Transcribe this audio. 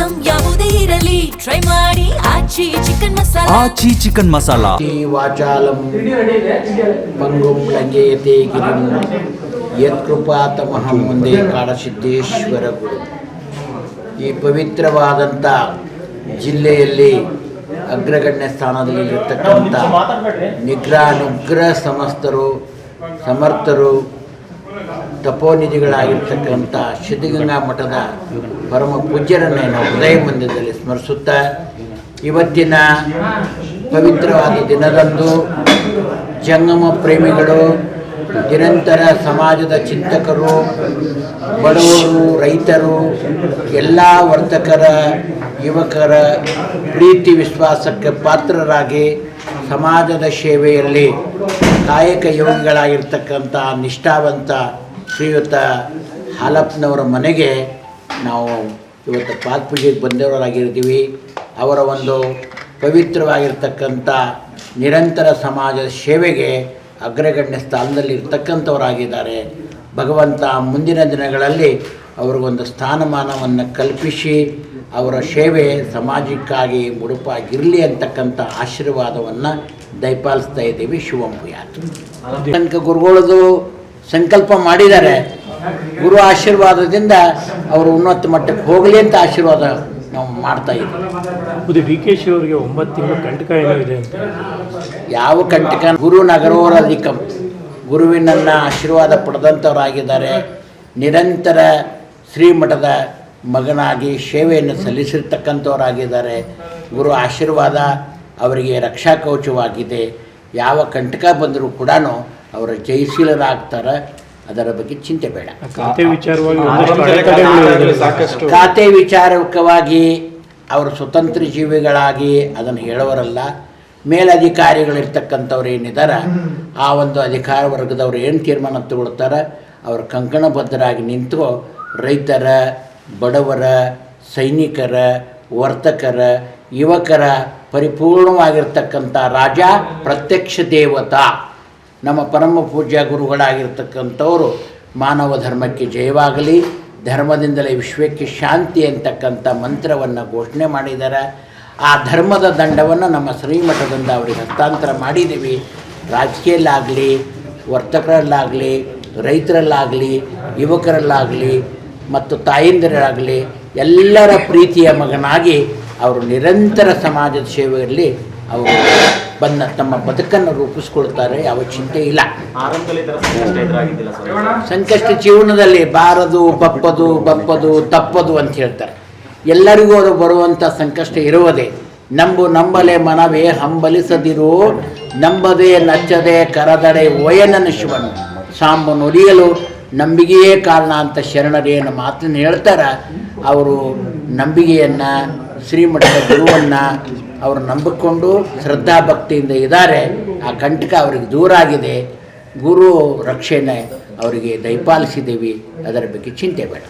Item ಯಾವುದೇ ಇರಲಿ try ಮಾಡಿ ಆಚಿ ಚಿಕನ್ ಮಸಾಲಾ. ಆಚಿ ಚಿಕನ್ ಮಸಾಲಾ. ವಾಚಾಲಂ ಪಂಗುಂ ಲಂಘಯತೆ ಗಿರಿಂ ಯತ್ಕೃಪಾತಮಹಂ ವಂದೇ ಕಾಳಸಿದ್ದೇಶ್ವರ ಗುರು. ಈ ಪವಿತ್ರವಾದಂಥ ಜಿಲ್ಲೆಯಲ್ಲಿ ಅಗ್ರಗಣ್ಯ ಸ್ಥಾನದಲ್ಲಿರತಕ್ಕಂಥ ನಿಗ್ರಹ ಸಮಸ್ತರು ಸಮರ್ಥರು ತಪೋನಿಧಿಗಳಾಗಿರ್ತಕ್ಕಂಥ ಸಿದ್ಧಗಂಗಾ ಮಠದ ಪರಮ ಪೂಜ್ಯರನ್ನೇ ನಾವು ಹೃದಯ ಮಂದಿರದಲ್ಲಿ ಸ್ಮರಿಸುತ್ತಾ, ಇವತ್ತಿನ ಪವಿತ್ರವಾದ ದಿನದಂದು ಜಂಗಮ ಪ್ರೇಮಿಗಳು, ನಿರಂತರ ಸಮಾಜದ ಚಿಂತಕರು, ಬಡವರು, ರೈತರು, ಎಲ್ಲ ವರ್ತಕರ, ಯುವಕರ ಪ್ರೀತಿ ವಿಶ್ವಾಸಕ್ಕೆ ಪಾತ್ರರಾಗಿ ಸಮಾಜದ ಸೇವೆಯಲ್ಲಿ ಕಾಯಕ ಯೋಗಿಗಳಾಗಿರ್ತಕ್ಕಂಥ ನಿಷ್ಠಾವಂತ ಶ್ರೀಯುತ ಹಾಲಪ್ಪನವರ ಮನೆಗೆ ನಾವು ಇವತ್ತು ಪಾದಪೂಜೆಗೆ ಬಂದವರಾಗಿರ್ತೀವಿ. ಅವರ ಒಂದು ಪವಿತ್ರವಾಗಿರ್ತಕ್ಕಂಥ ನಿರಂತರ ಸಮಾಜದ ಸೇವೆಗೆ ಅಗ್ರಗಣ್ಯ ಸ್ಥಾನದಲ್ಲಿ ಇರ್ತಕ್ಕಂಥವರಾಗಿದ್ದಾರೆ. ಭಗವಂತ ಮುಂದಿನ ದಿನಗಳಲ್ಲಿ ಅವ್ರಿಗೊಂದು ಸ್ಥಾನಮಾನವನ್ನು ಕಲ್ಪಿಸಿ ಅವರ ಸೇವೆ ಸಮಾಜಕ್ಕಾಗಿ ಮುಡುಪಾಗಿರಲಿ ಅಂತಕ್ಕಂಥ ಆಶೀರ್ವಾದವನ್ನು ದಯಪಾಲಿಸ್ತಾ ಇದ್ದೀವಿ. ಶಿವಂಭೂಯಾತ್. ತನಕ ಗುರುಗಳದು ಸಂಕಲ್ಪ ಮಾಡಿದ್ದಾರೆ. ಗುರು ಆಶೀರ್ವಾದದಿಂದ ಅವರು ಉನ್ನತ ಮಟ್ಟಕ್ಕೆ ಹೋಗಲಿ ಅಂತ ಆಶೀರ್ವಾದ ನಾವು ಮಾಡ್ತಾ ಇದ್ದೀವಿ. ಡಿ ಕೆ ಶಿ ಅವರಿಗೆ 9 ತಿಂಗಳು ಕಂಟಕ ಏನೋ ಇದೆ ಅಂತ. ಯಾವ ಕಂಟಕ? ಗುರು ನಗರೋರಧಿಕಂ, ಗುರುವಿನನ್ನು ಆಶೀರ್ವಾದ ಪಡೆದಂಥವರಾಗಿದ್ದಾರೆ. ನಿರಂತರ ಶ್ರೀಮಠದ ಮಗನಾಗಿ ಸೇವೆಯನ್ನು ಸಲ್ಲಿಸಿರ್ತಕ್ಕಂಥವರಾಗಿದ್ದಾರೆ. ಗುರು ಆಶೀರ್ವಾದ ಅವರಿಗೆ ರಕ್ಷಾ ಕವಚವಾಗಿದೆ. ಯಾವ ಕಂಟಕ ಬಂದರೂ ಕೂಡ ಅವರ ಜಯಶೀಲರಾಗ್ತಾರೆ. ಅದರ ಬಗ್ಗೆ ಚಿಂತೆ ಬೇಡ. ಖಾತೆ ವಿಚಾರಕವಾಗಿ ಅವರು ಸ್ವತಂತ್ರ ಜೀವಿಗಳಾಗಿ ಅದನ್ನು ಹೇಳೋರಲ್ಲ. ಮೇಲಧಿಕಾರಿಗಳಿರ್ತಕ್ಕಂಥವ್ರು ಏನಿದ್ದಾರೆ, ಆ ಒಂದು ಅಧಿಕಾರ ವರ್ಗದವ್ರು ಏನು ತೀರ್ಮಾನ ತಗೊಳ್ತಾರೆ ಅವರು ಕಂಕಣಬದ್ಧರಾಗಿ ನಿಂತು ರೈತರ, ಬಡವರ, ಸೈನಿಕರ, ವರ್ತಕರ, ಯುವಕರ ಪರಿಪೂರ್ಣವಾಗಿರ್ತಕ್ಕಂಥ ರಾಜ, ಪ್ರತ್ಯಕ್ಷ ದೇವತಾ ನಮ್ಮ ಪರಮ ಪೂಜ್ಯ ಗುರುಗಳಾಗಿರ್ತಕ್ಕಂಥವರು ಮಾನವ ಧರ್ಮಕ್ಕೆ ಜಯವಾಗಲಿ, ಧರ್ಮದಿಂದಲೇ ವಿಶ್ವಕ್ಕೆ ಶಾಂತಿ ಅಂತಕ್ಕಂಥ ಮಂತ್ರವನ್ನು ಘೋಷಣೆ ಮಾಡಿದ್ದಾರೆ. ಆ ಧರ್ಮದ ದಂಡವನ್ನು ನಮ್ಮ ಶ್ರೀಮಠದಿಂದ ಅವರಿಗೆ ಹಸ್ತಾಂತರ ಮಾಡಿದ್ದೀವಿ. ರಾಜಕೀಯಲ್ಲಾಗಲಿ, ವರ್ತಕರಲ್ಲಾಗಲಿ, ರೈತರಲ್ಲಾಗಲಿ, ಯುವಕರಲ್ಲಾಗಲಿ ಮತ್ತು ತಾಯಂದಿರಾಗಲಿ ಎಲ್ಲರ ಪ್ರೀತಿಯ ಮಗನಾಗಿ ಅವರು ನಿರಂತರ ಸಮಾಜದ ಸೇವೆಯಲ್ಲಿ ಅವರು ಬಂದ ತಮ್ಮ ಬದುಕನ್ನು ರೂಪಿಸ್ಕೊಳ್ತಾರೆ. ಯಾವ ಚಿಂತೆ ಇಲ್ಲ. ಸಂಕಷ್ಟ ಜೀವನದಲ್ಲಿ ಬಾರದು, ಬಪ್ಪದು ತಪ್ಪದು ಅಂತ ಹೇಳ್ತಾರೆ. ಎಲ್ಲರಿಗೂ ಅದು ಬರುವಂಥ ಸಂಕಷ್ಟ ಇರುವುದೇ. ನಂಬಲೆ ಮನವೇ ಹಂಬಲಿಸದಿರು, ನಂಬದೆ ನಚ್ಚದೆ ಕರದಡೆ ಒಯನನ ಶಿವನು ಸಾಂಬ ನುಡಿಯಲು ನಂಬಿಕೆಯೇ ಕಾರಣ ಅಂತ ಶರಣರೇನು ಮಾತನ್ನು ಹೇಳ್ತಾರೆ. ಅವರು ನಂಬಿಕೆಯನ್ನು, ಶ್ರೀಮಠದ ಗುರುವನ್ನು ಅವರು ನಂಬಿಕೊಂಡು ಶ್ರದ್ಧಾಭಕ್ತಿಯಿಂದ ಇದ್ದಾರೆ. ಆ ಕಂಟಕ ಅವರಿಗೆ ದೂರ ಆಗಿದೆ. ಗುರು ರಕ್ಷಣೆ ಅವರಿಗೆ ದಯಪಾಲಿಸಿದ್ದೀವಿ. ಅದರ ಬಗ್ಗೆ ಚಿಂತೆ ಬೇಡ.